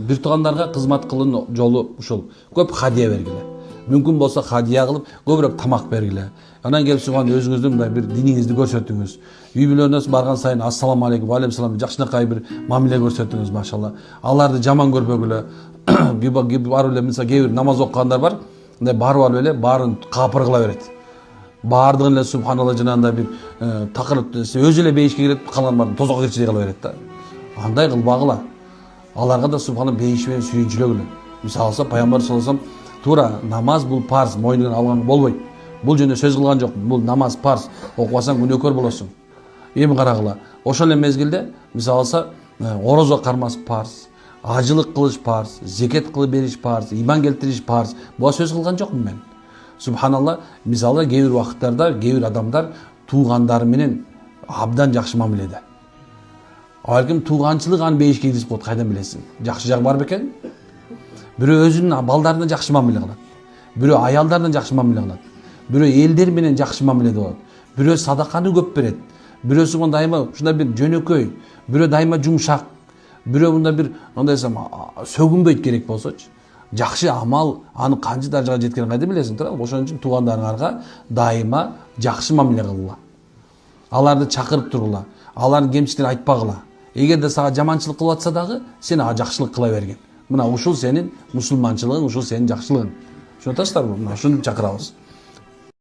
бир туугандарга кызмат кылуу жолу ушул. Көп хадия бергиле. Мүмкүн болсо хадия кылып, көбүрөөк тамак бергиле. Анан келип суган өзүңүздүн мындай бир диниңизди көрсөтүңүз. Үй бүлөнүз барган сайын ассаламу алейкум, алейкум салам, жакшынакай бир мамиле көрсөтүңүз, машалла. Аларды жаман көрбөгүлө. Барып эле мисалы кээ бир намаз окугандар бар. Мындай барып алып эле баарын капыр кыла берет. Баардыгын эле субханалла жанагындай бир такырып өзү эле бейишке кирет, калган баарын тозок кирчидей кыла берет да. Андай кылбагыла. Аларга да субханалла бейиш менен сүйүнчүлөгүлө. Мисалы алса пайгамбар саллаллаху алейхи вассалам туура намаз бул парз, мойнуна алган болбойт. Бул жөнүндө сөз кылган жок. Бул намаз парз. Окубасаң күнөөкөр болосуң. Эми карагыла. Ошол эле мезгилде мисалы алса орозо кармас парз, ажылык кылыш парз, зекет кылып бериш парз, иман келтириш парз. Буга сөз кылган жокмун мен. Субханалла, мисалы кээ бир убакыттарда кээ бир адамдар туугандары менен абдан жакшы мамиледе. Балким тууганчылык аны бейишке киргизип коет, кайдан билесиң? Жакшы жагы бар бекен? Бирөө өзүнүн балдарына жакшы мамиле кылат. Бирөө аялдарына жакшы мамиле кылат. Бирөө элдер менен жакшы мамиледе болот. Бирөө садаканы көп берет. Бирөөсү дайыма ушундай бир жөнөкөй, бирөө дайыма жумшак, бирөө мындай бир андай сөгүнбөйт керек болсочу. Жакшы амал аны канча даражага жеткенин кайдан билесиң, туурабы? Ошон үчүн туугандарыңарга дайыма жакшы мамиле кылгыла. Аларды чакырып тургула. Алардын кемчилигин айтпагыла. Эгерде сага жаманчылык кылып атса дагы, сен ага жакшылык кыла бергин. Мына ушул сенин мусулманчылыгың, ушул сенин жакшылыгың. Түшүнүп атасыздарбы? Мына ушуну чакырабыз.